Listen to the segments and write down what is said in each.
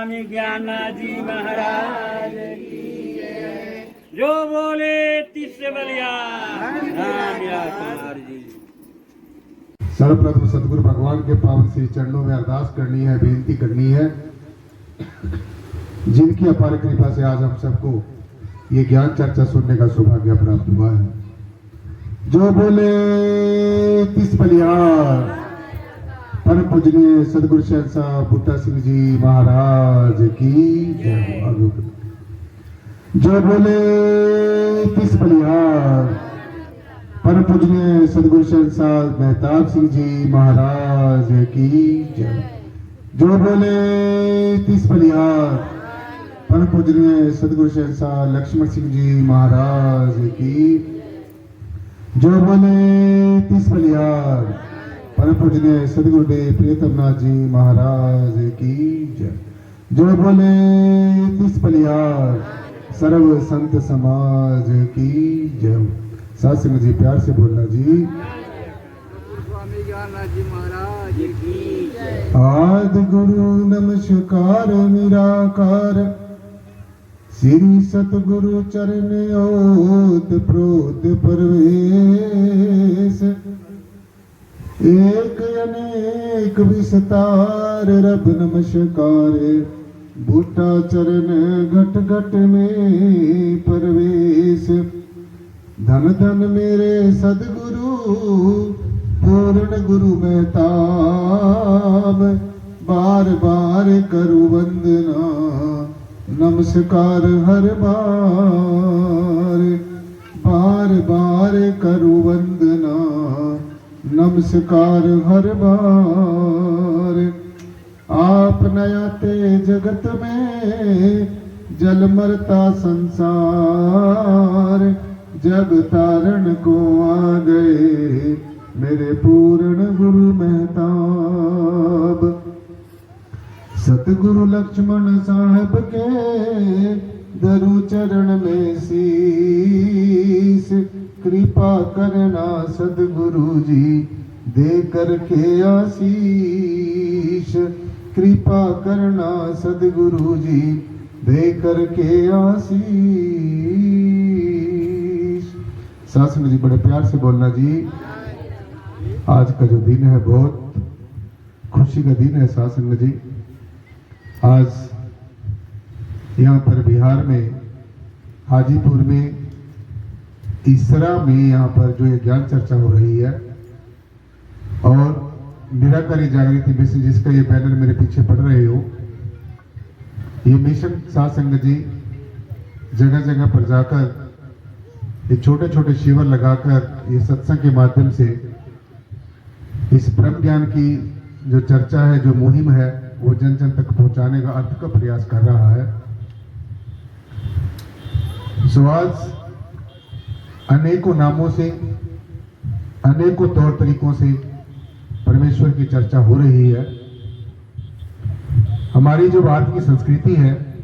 स्वामी ज्ञानाजी महाराज की जय। जो बोले तिससे बलिया राम या कुमार जी। सर्वप्रथम सदगुरु भगवान के पावन श्री चरणों में अरदास करनी है, बेनती करनी है, जिनकी अपार कृपा से आज हम सबको ये ज्ञान चर्चा सुनने का सौभाग्य प्राप्त हुआ है। जो बोले तिस बलिहार परम पूजनीय सदगुरु शहंशाह बूटा सिंह जी महाराज की जय। जो बोले तिस बलिहार परम पूजनीय सदगुरु शहंशाह मेहताब सिंह जी महाराज की जय। जो बोले तिस बलिहार परम पूजनीय सदगुरु शहंशाह लक्ष्मण सिंह जी महाराज की। जो बोले तिस बलिहार परम पूजनीय सदगुरुदेव प्रियतम नाथ जी महाराज की जय। जो बोले तिस बलिहार सर्व संत समाज की जय। सासंग जी प्यार से बोलना जी। स्वामी ज्ञानाजी महाराज की जय। आदि गुरु नमस्कार निराकार श्री सतगुरु चरण ओत प्रोत परवेश। एक अनेक विस्तार रब नमस्कार बूटा चरण घट घट में परवेश। धन धन मेरे सदगुरु पूर्ण गुरु मेहताब बार बार करु वंदना नमस्कार हर बार। बार बार करु वंदना नमस्कार हर बार। आप नयाते जगत में जल मरता संसार। जग तारण को आ गए मेरे पूर्ण गुरु मेहताब। सतगुरु लक्ष्मण साहब के दरु चरण में शीस। कृपा करना सदगुरु जी दे करके आशीष। कृपा करना सदगुरु जी दे करके आशीष। सासंग जी बड़े प्यार से बोलना जी। आज का जो दिन है बहुत खुशी का दिन है सासंग जी। आज यहाँ पर बिहार में हाजीपुर में तीसरा में यहाँ पर जो ये ज्ञान चर्चा हो रही है और निराकारी जागृति मिशन जिसका ये बैनर मेरे पीछे पढ़ रहे हो, ये मिशन सासंग जी जगह जगह पर जाकर ये छोटे छोटे शिविर लगाकर ये सत्संग के माध्यम से इस ब्रह्म ज्ञान की जो चर्चा है, जो मुहिम है, वो जन जन तक पहुंचाने का अर्थ का प्रयास कर रहा है। सो आज अनेकों नामों से, अनेकों तौर तरीकों से परमेश्वर की चर्चा हो रही है। हमारी जो भारत की संस्कृति है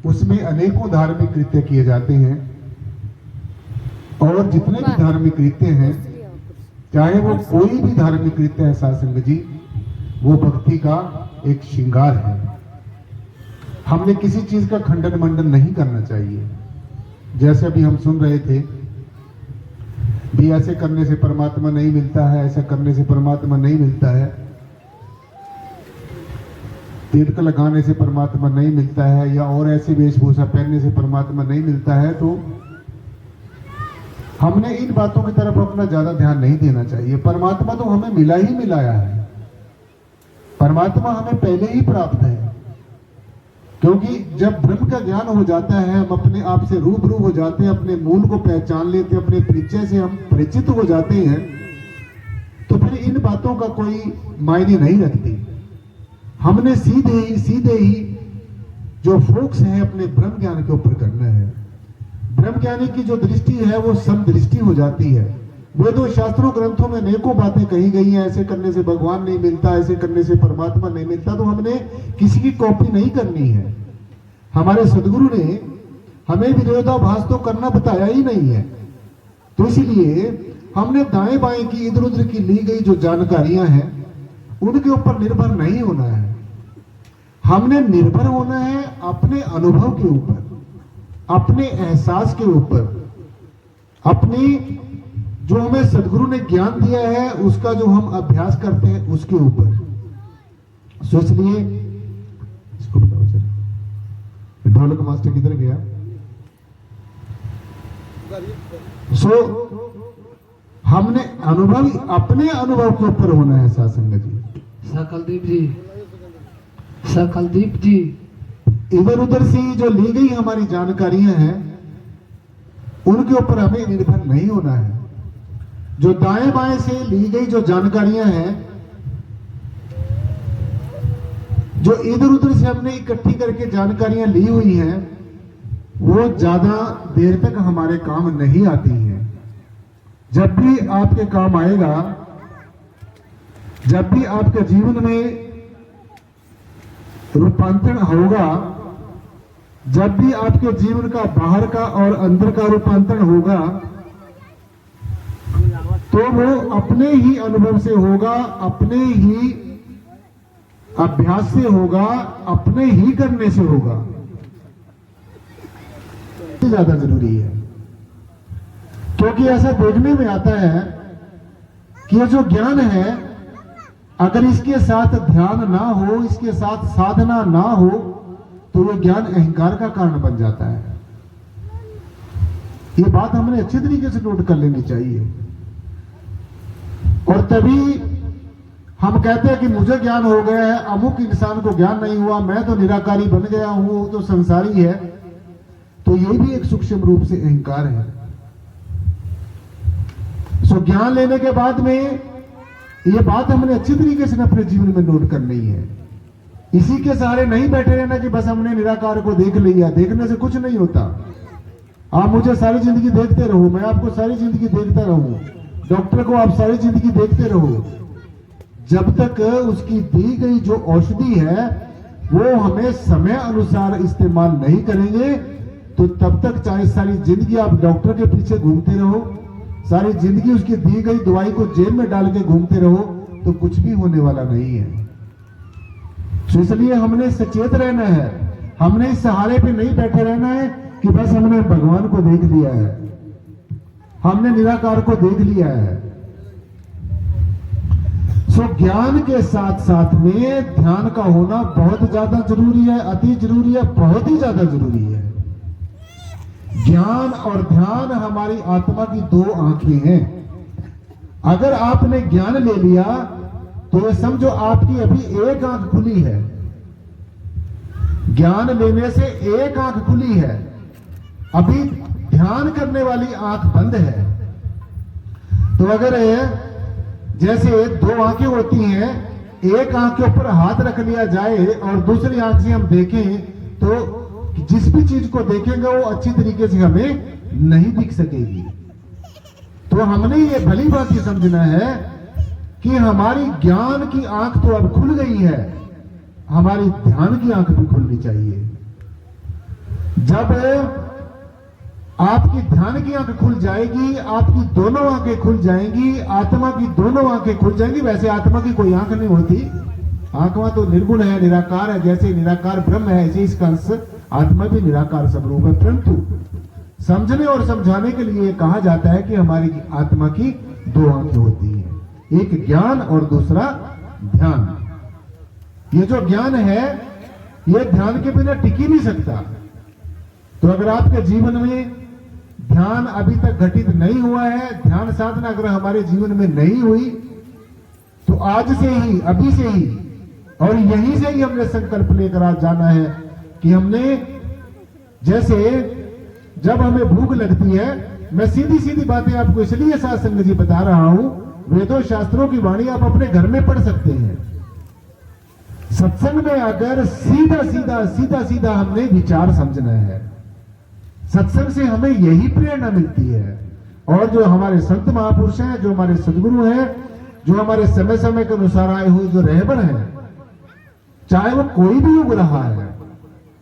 उसमें अनेकों धार्मिक कृत्य किए जाते हैं और जितने भी धार्मिक कृत्य हैं, चाहे वो कोई भी धार्मिक कृत्य है सासंग जी, वो भक्ति का एक श्रृंगार है। हमने किसी चीज का खंडन मंडन नहीं करना चाहिए। जैसे अभी हम सुन रहे थे भी ऐसे करने से परमात्मा नहीं मिलता है, ऐसा करने से परमात्मा नहीं मिलता है, तिलक लगाने से परमात्मा नहीं मिलता है, या और ऐसी वेशभूषा पहनने से परमात्मा नहीं मिलता है। तो हमने इन बातों की तरफ अपना ज्यादा ध्यान नहीं देना चाहिए। परमात्मा तो हमें मिला ही मिलाया है, परमात्मा हमें पहले ही प्राप्त है। क्योंकि जब ब्रह्म का ज्ञान हो जाता है, हम अपने आप से रूबरू हो जाते हैं, अपने मूल को पहचान लेते हैं, अपने परिचय से हम परिचित हो जाते हैं, तो फिर इन बातों का कोई मायने नहीं रखती। हमने सीधे ही जो फोकस है अपने ब्रह्म ज्ञान के ऊपर करना है। ब्रह्म ज्ञानी की जो दृष्टि है वो सम दृष्टि हो जाती है। वेदों शास्त्रों ग्रंथों में अनेकों बातें कही गई हैं, ऐसे करने से भगवान नहीं मिलता, ऐसे करने से परमात्मा नहीं मिलता। तो हमने किसी की कॉपी नहीं करनी है। हमारे सदगुरु ने हमें विरोधाभास तो करना बताया ही नहीं है। तो इसलिए हमने दाएं बाएं की इधर उधर की ली गई जो जानकारियां हैं उनके ऊपर निर्भर नहीं होना है। हमने निर्भर होना है अपने अनुभव के ऊपर, अपने एहसास के ऊपर, अपनी जो हमें सदगुरु ने ज्ञान दिया है उसका जो हम अभ्यास करते हैं उसके ऊपर। सो इसलिए इसको बताओ जरा, ढोलक मास्टर किधर गया? सो हमने अपने अनुभव के ऊपर होना है साथ संगत जी। सकलदीप जी इधर उधर से जो ली गई हमारी जानकारियां हैं उनके ऊपर हमें निर्भर नहीं होना है। जो दाएं बाएं से ली गई जो जानकारियां हैं, जो इधर उधर से हमने इकट्ठी करके जानकारियां ली हुई हैं, वो ज्यादा देर तक हमारे काम नहीं आती हैं। जब भी आपके काम आएगा, जब भी आपके जीवन में रूपांतरण होगा, जब भी आपके जीवन का बाहर का और अंदर का रूपांतरण होगा, तो वो अपने ही अनुभव से होगा, अपने ही अभ्यास से होगा, अपने ही करने से होगा। ज्यादा जरूरी है, क्योंकि ऐसा देखने में आता है कि ये जो ज्ञान है, अगर इसके साथ ध्यान ना हो, इसके साथ साधना ना हो, तो वो ज्ञान अहंकार का कारण बन जाता है। ये बात हमने अच्छी तरीके से नोट कर लेनी चाहिए। और तभी हम कहते हैं कि मुझे ज्ञान हो गया है, अमुक इंसान को ज्ञान नहीं हुआ, मैं तो निराकारी बन गया हूं, तो संसारी है। तो ये भी एक सूक्ष्म रूप से अहंकार है। सो ज्ञान लेने के बाद में ये बात हमने अच्छी तरीके से अपने जीवन में नोट करनी है। इसी के सहारे नहीं बैठे रहना कि बस हमने निराकार को देख लिया। देखने से कुछ नहीं होता। आप मुझे सारी जिंदगी देखते रहो, मैं आपको सारी जिंदगी देखता रहूं, डॉक्टर को आप सारी जिंदगी देखते रहो, जब तक उसकी दी गई जो औषधि है वो हमें समय अनुसार इस्तेमाल नहीं करेंगे, तो तब तक चाहे सारी जिंदगी आप डॉक्टर के पीछे घूमते रहो, सारी जिंदगी उसकी दी गई दवाई को जेब में डाल के घूमते रहो, तो कुछ भी होने वाला नहीं है। तो इसलिए हमने सचेत रहना है। हमने इस सहारे पे नहीं बैठे रहना है कि बस हमने भगवान को देख लिया है, हमने निराकार को देख लिया है। सो ज्ञान के साथ साथ में ध्यान का होना बहुत ज्यादा जरूरी है, अति जरूरी है, बहुत ही ज्यादा जरूरी है। ज्ञान और ध्यान हमारी आत्मा की दो आंखें हैं। अगर आपने ज्ञान ले लिया तो ये समझो आपकी अभी एक आंख खुली है। ज्ञान लेने से एक आंख खुली है, अभी ध्यान करने वाली आंख बंद है। तो अगर जैसे दो आंखें होती हैं, एक आंख के ऊपर हाथ रख लिया जाए और दूसरी आंख से हम देखें, तो जिस भी चीज को देखेंगे वो अच्छी तरीके से हमें नहीं दिख सकेगी। तो हमने ये भली बात ये समझना है कि हमारी ज्ञान की आंख तो अब खुल गई है, हमारी ध्यान की आंख भी खुलनी चाहिए। जब आपकी ध्यान की आंख खुल जाएगी, आपकी दोनों आंखें खुल जाएंगी, आत्मा की दोनों आंखें खुल जाएंगी। वैसे आत्मा की कोई आंख नहीं होती, आत्मा तो निर्गुण है, निराकार है। जैसे निराकार ब्रह्म है, ऐसे इसका अंश आत्मा भी निराकार स्वरूप है। परंतु समझने और समझाने के लिए कहा जाता है कि हमारी आत्मा की दो आंखें होती हैं, एक ज्ञान और दूसरा ध्यान। ये जो ज्ञान है ये ध्यान के बिना टिक ही नहीं सकता। तो अगर आपके जीवन में ध्यान अभी तक घटित नहीं हुआ है, ध्यान साधना अगर हमारे जीवन में नहीं हुई, तो आज से ही, अभी से ही और यहीं से ही हमने संकल्प लेकर आज जाना है कि हमने, जैसे जब हमें भूख लगती है, मैं सीधी सीधी बातें आपको इसलिए साथ संगत जी बता रहा हूं, वेदों शास्त्रों की वाणी आप अपने घर में पढ़ सकते हैं। सत्संग में आकर सीधा सीधा हमने विचार समझना है। सत्संग से हमें यही प्रेरणा मिलती है। और जो हमारे संत महापुरुष हैं, जो हमारे सदगुरु हैं, जो हमारे समय समय के अनुसार आए हुए जो रहबर हैं, चाहे वो कोई भी युग रहा है,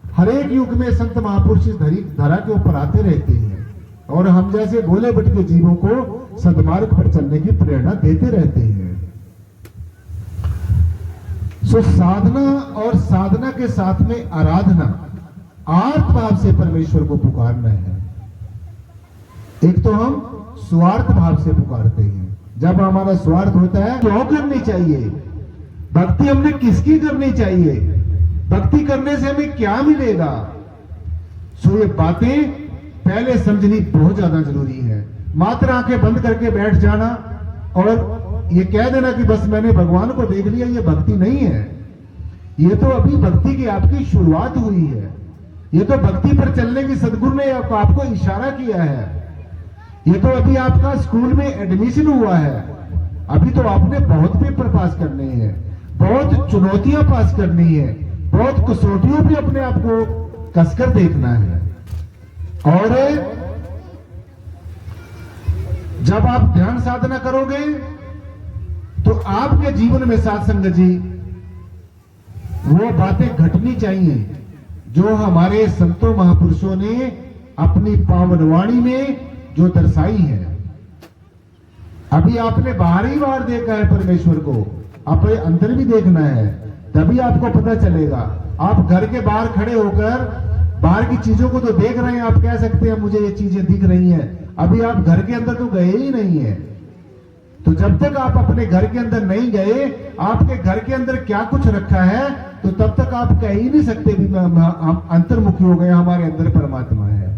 हर एक युग में संत महापुरुष इस धरा के ऊपर आते रहते हैं और हम जैसे भोले भटके जीवों को सद्मार्ग पर चलने की प्रेरणा देते रहते हैं। सो साधना और साधना के साथ में आराधना, आर्त भाव से परमेश्वर को पुकारना है। एक तो हम स्वार्थ भाव से पुकारते हैं, जब हमारा स्वार्थ होता है क्यों करनी चाहिए, भक्ति हमने किसकी करनी चाहिए, भक्ति करने से हमें क्या मिलेगा। सो ये बातें पहले समझनी बहुत ज्यादा जरूरी है। मात्र आंखें बंद करके बैठ जाना और ये कह देना कि बस मैंने भगवान को देख लिया, ये भक्ति नहीं है। ये तो अभी भक्ति की आपकी शुरुआत हुई है। ये तो भक्ति पर चलने की सदगुरु ने आपको इशारा किया है। ये तो अभी आपका स्कूल में एडमिशन हुआ है। अभी तो आपने बहुत पेपर पास करने हैं, बहुत चुनौतियां पास करनी है, बहुत कसौटियों भी अपने आप को कसकर देखना है। और जब आप ध्यान साधना करोगे तो आपके जीवन में साथ संगत जी वो बातें घटनी चाहिए जो हमारे संतों महापुरुषों ने अपनी पावन वाणी में जो दर्शाई है। अभी आपने बाहरी बार देखा है परमेश्वर को, अपने अंदर भी देखना है, तभी आपको पता चलेगा। आप घर के बाहर खड़े होकर बाहर की चीजों को तो देख रहे हैं, आप कह सकते हैं मुझे ये चीजें दिख रही हैं, अभी आप घर के अंदर तो गए ही नहीं है। तो जब तक आप अपने घर के अंदर नहीं गए, आपके घर के अंदर क्या कुछ रखा है, तो तब तक आप कह ही नहीं सकते कि हम अंतर्मुखी हो गए, हमारे अंदर परमात्मा है।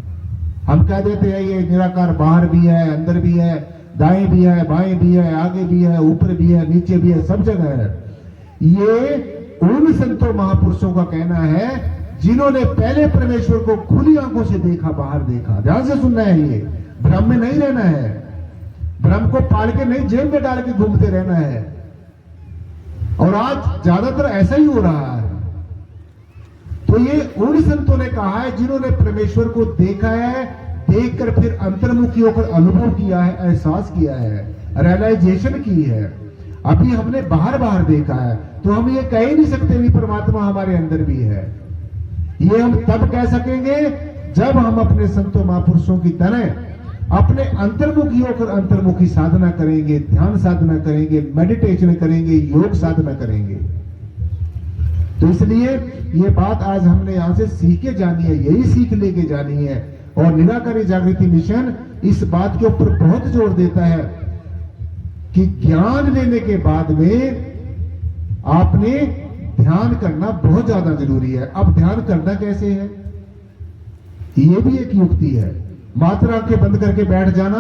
हम कह देते हैं ये निराकार बाहर भी है, अंदर भी है, दाएं भी है, बाएं भी है, आगे भी है, ऊपर भी है, नीचे भी है, सब जगह है। ये उन संतों महापुरुषों का कहना है जिन्होंने पहले परमेश्वर को खुली आंखों से देखा, बाहर देखा। ध्यान से सुनना है, ये भ्रम में नहीं रहना है, भ्रम को पाल के नहीं जेब में डाल के घूमते रहना है। और आज ज्यादातर ऐसा ही हो रहा है। तो ये उन संतों ने कहा है जिन्होंने परमेश्वर को देखा है, देखकर फिर अंतर्मुखी होकर अनुभव किया है, एहसास किया है, रियलाइजेशन की है। अभी हमने बाहर बाहर देखा है तो हम ये कह ही नहीं सकते भी परमात्मा हमारे अंदर भी है। ये हम तब कह सकेंगे जब हम अपने संतों महापुरुषों की तरह अपने अंतर्मुखी होकर अंतर्मुखी साधना करेंगे, ध्यान साधना करेंगे, मेडिटेशन करेंगे, योग साधना करेंगे। तो इसलिए ये बात आज हमने यहां से सीख के जानी है, यही सीख लेके जानी है। और निराकारी जागृति मिशन इस बात के ऊपर बहुत जोर देता है कि ज्ञान लेने के बाद में आपने ध्यान करना बहुत ज्यादा जरूरी है। अब ध्यान करना कैसे है, ये भी एक युक्ति है। मात्र आंखें बंद करके बैठ जाना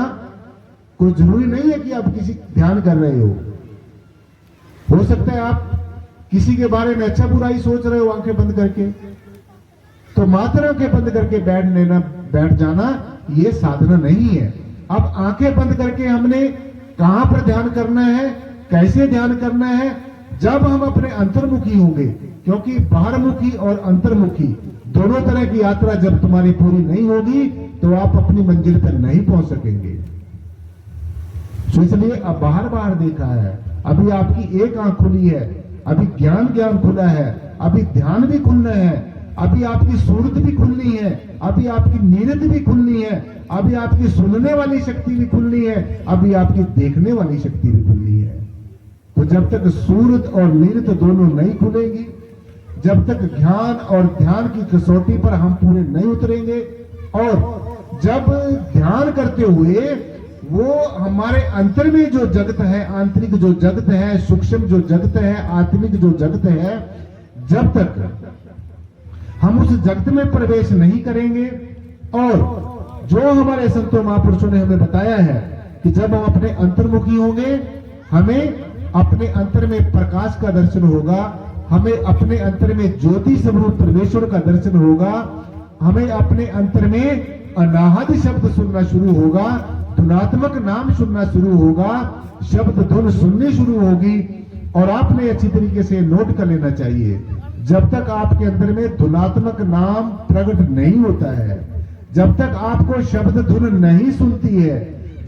कोई जरूरी नहीं है कि आप किसी ध्यान कर रहे हो सकता है आप किसी के बारे में अच्छा बुरा ही सोच रहे हो आंखें बंद करके। तो मात्र आंखें बंद करके बैठ जाना ये साधना नहीं है। अब आंखें बंद करके हमने कहां पर ध्यान करना है, कैसे ध्यान करना है, जब हम अपने अंतर्मुखी होंगे। क्योंकि बाहरमुखी और अंतर्मुखी दोनों तरह की यात्रा जब तुम्हारी पूरी नहीं होगी तो आप अपनी मंजिल तक नहीं पहुंच सकेंगे। तो इसलिए अब बाहर बाहर देखा है, अभी आपकी एक आंख खुली है, अभी ज्ञान खुला है, अभी ध्यान भी खुलना है, अभी आपकी सूरत भी खुलनी है, अभी आपकी नीरद भी खुलनी है, अभी आपकी सुनने वाली शक्ति भी खुलनी है, अभी आपकी देखने वाली शक्ति भी खुलनी है। तो जब तक सूरत और नीरद दोनों नहीं खुलेंगी, जब तक ज्ञान और ध्यान की कसौटी पर हम पूरे नहीं उतरेंगे, और जब ध्यान करते हुए वो हमारे अंतर में जो जगत है, आंतरिक जो जगत है, सूक्ष्म जो जगत है, आत्मिक जो जगत है, जब तक हम उस जगत में प्रवेश नहीं करेंगे, और जो हमारे संतों महापुरुषों ने हमें बताया है कि जब हम अपने अंतर्मुखी होंगे, हमें अपने अंतर में प्रकाश का दर्शन होगा, हमें अपने अंतर में ज्योति स्वरूप परमेश्वर का दर्शन होगा, हमें अपने अंतर में अनाहत शब्द सुनना शुरू होगा, धुनात्मक नाम सुनना शुरू होगा, शब्द धुन सुननी शुरू होगी। और आपने अच्छी तरीके से नोट कर लेना चाहिए, जब तक आपके अंदर में धुनात्मक नाम प्रकट नहीं होता है, जब तक आपको शब्द धुन नहीं सुनती है,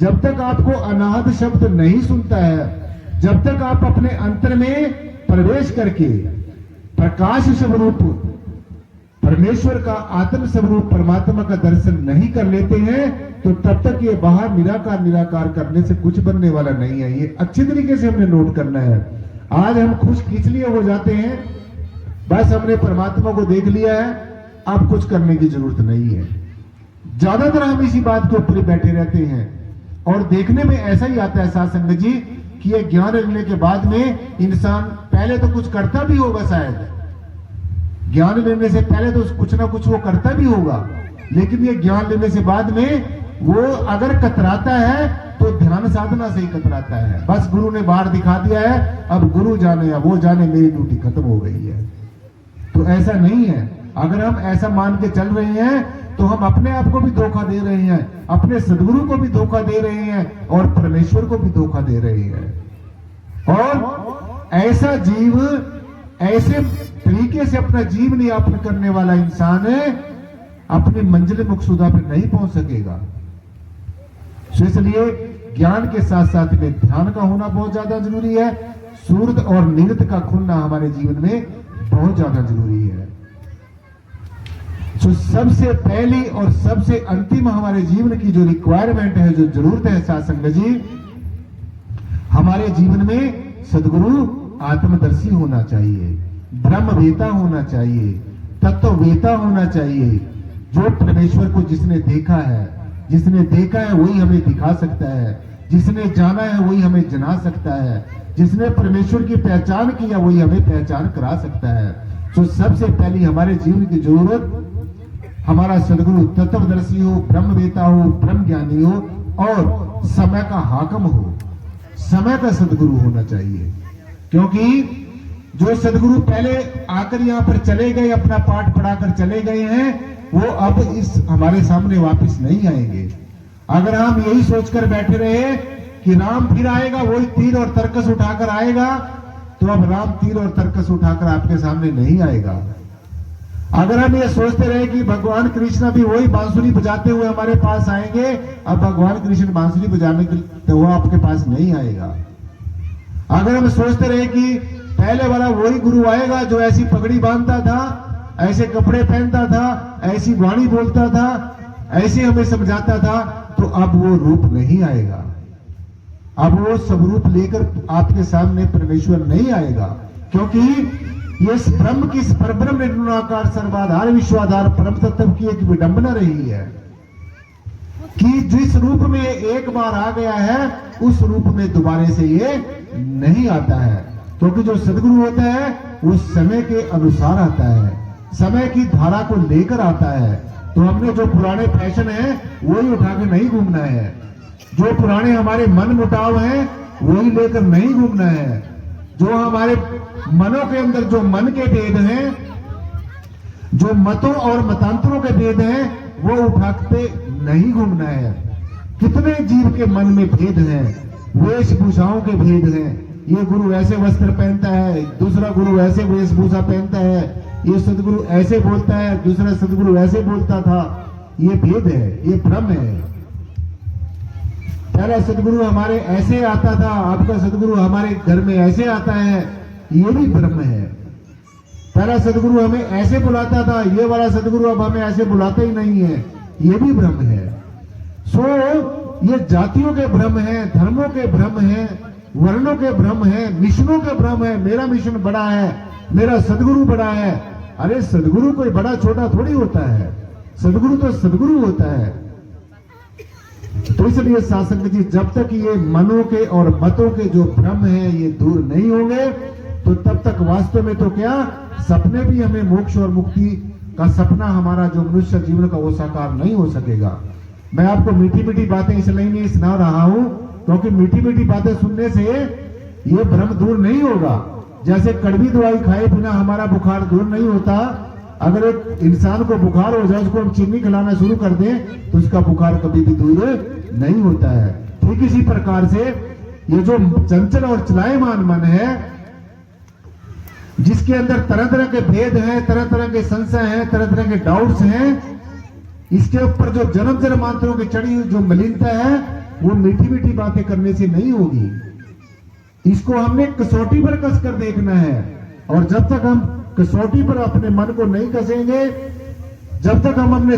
जब तक आपको अनाहत शब्द नहीं सुनता है, जब तक आप अपने अंतर में प्रवेश करके प्रकाश स्वरूप परमेश्वर का आत्म स्वरूप परमात्मा का दर्शन नहीं कर लेते हैं, तो तब तक ये बाहर निराकार निराकार करने से कुछ बनने वाला नहीं है। ये अच्छे तरीके से हमने नोट करना है। आज हम खुश किस लिए हो जाते हैं? बस हमने परमात्मा को देख लिया है, अब कुछ करने की जरूरत नहीं है। ज्यादातर हम इसी बात के ऊपर बैठे रहते हैं और देखने में ऐसा ही आता है साथ संगत जी कि ये ज्ञान लेने के बाद में इंसान पहले तो कुछ करता भी होगा, शायद ज्ञान लेने से पहले तो कुछ ना कुछ वो करता भी होगा, लेकिन ये ज्ञान लेने से बाद में वो अगर कतराता है तो ध्यान साधना से ही कतराता है। बस गुरु ने बाहर दिखा दिया है, अब गुरु जाने या वो जाने, मेरी ड्यूटी खत्म हो गई है। तो ऐसा नहीं है। अगर हम ऐसा मान के चल रहे हैं तो हम अपने आप को भी धोखा दे रहे हैं, अपने सदगुरु को भी धोखा दे रहे हैं और परमेश्वर को भी धोखा दे रहे हैं। और ऐसा जीव ऐसे तरीके से अपना जीवन यापन करने वाला इंसान अपनी मंजिल मकसूदा पर नहीं पहुंच सकेगा। इसलिए ज्ञान के साथ साथ में ध्यान का होना बहुत ज्यादा जरूरी है। सूर्य और निरत का खुलना हमारे जीवन में बहुत ज्यादा जरूरी है। तो सबसे पहली और सबसे अंतिम हमारे जीवन की जो रिक्वायरमेंट है, जो जरूरत है साथ संगत जी, हमारे जीवन में सदगुरु आत्मदर्शी होना चाहिए, ब्रह्मवेता होना चाहिए, तत्ववेता होना चाहिए। जो परमेश्वर को जिसने देखा है वही हमें दिखा सकता है, जिसने जाना है वही हमें जना सकता है, जिसने परमेश्वर की पहचान किया वही हमें पहचान करा सकता है। तो सबसे पहली हमारे जीवन की जरूरत हमारा सदगुरु तत्वदर्शी हो, ब्रह्मवेता हो, ब्रह्म ज्ञानी हो और समय का हाकम हो, समय का सदगुरु होना चाहिए। क्योंकि जो सदगुरु पहले आकर यहाँ पर चले गए, अपना पाठ पढ़ाकर चले गए हैं, वो अब इस हमारे सामने वापस नहीं आएंगे। अगर हम यही सोचकर बैठे रहे कि राम फिर आएगा, वही तीर और तरकस उठाकर आएगा, तो अब राम तीर और तरकस उठाकर आपके सामने नहीं आएगा। अगर हम ये सोचते रहे कि भगवान कृष्ण भी वही बांसुरी बजाते हुए हमारे पास आएंगे, अब भगवान कृष्ण बांसुरी बजाने के तो वो आपके पास नहीं आएगा। अगर हम सोचते रहे कि पहले वाला वही गुरु आएगा जो ऐसी पगड़ी बांधता था, ऐसे कपड़े पहनता था, ऐसी वाणी बोलता था, ऐसे हमें समझाता था, तो अब वो रूप नहीं आएगा। अब वो सब रूप लेकर आपके सामने परमेश्वर नहीं आएगा। क्योंकि ये ब्रह्म की परब्रह्म निर्गुणाकार सर्वाधार विश्वाधार परम तत्व की एक विडंबना रही है कि जिस रूप में एक बार आ गया है उस रूप में दोबारा से ये नहीं आता है। क्योंकि जो सदगुरु होता है वो समय के अनुसार आता है, समय की धारा को लेकर आता है। तो हमने जो पुराने फैशन है वही उठा के नहीं घूमना है, जो पुराने हमारे मन मुटाव हैं वही लेकर नहीं घूमना है, जो हमारे मनों के अंदर जो मन के भेद हैं, जो मतों और मतांतरों के भेद हैं, वो उठाते नहीं घूमना है। कितने जीव के मन में भेद हैं, वेशभूषाओं के भेद हैं। ये गुरु ऐसे वस्त्र पहनता है, दूसरा गुरु ऐसे वेशभूषा पहनता है, ये सदगुरु ऐसे बोलता है, दूसरा सदगुरु ऐसे बोलता था। ये भेद है, ये भ्रम है। पहला सदगुरु हमारे ऐसे आता था, आपका सदगुरु हमारे घर में ऐसे आता है, ये भी भ्रम है। पहला सदगुरु हमें ऐसे बुलाता था, ये वाला सदगुरु अब हमें ऐसे बुलाता ही नहीं है, ये भी भ्रम है। ये जातियों के भ्रम है, धर्मों के भ्रम है, वर्णों के भ्रम है, मिशनों के भ्रम है। मेरा मिशन बड़ा है, मेरा सदगुरु बड़ा है। अरे सदगुरु कोई बड़ा छोटा थोड़ी होता है, सदगुरु तो सदगुरु होता है। तो इसलिए शासक जी, जब तक ये मनों के और मतों के जो भ्रम है ये दूर नहीं होंगे, तो तब तक वास्तव में तो क्या सपने भी हमें मोक्ष और मुक्ति का सपना हमारा जो मनुष्य जीवन का वो साकार नहीं हो सकेगा। मैं आपको मीठी मीठी बातें इसलिए नहीं सुना रहा हूं क्योंकि मीठी मीठी बातें सुनने से ये भ्रम दूर नहीं होगा। जैसे कड़वी दवाई खाए बिना हमारा बुखार दूर नहीं होता, अगर एक इंसान को बुखार हो जाए, उसको हम चीनी खिलाना शुरू कर दें तो उसका बुखार कभी भी दूर नहीं होता है। ठीक इसी प्रकार से ये जो चंचल और चलायमान मन है, जिसके अंदर तरह तरह के भेद हैं, तरह तरह के संशय हैं, तरह तरह के डाउट्स हैं, इसके ऊपर जो जन्म जन्मांतरों की चढ़ी हुई जो मलिनता है वो मीठी मीठी बातें करने से नहीं होगी। इसको हमने कसौटी पर कस कर देखना है। और जब तक हम कसौटी पर अपने मन को नहीं कसेंगे, जब तक हम अपने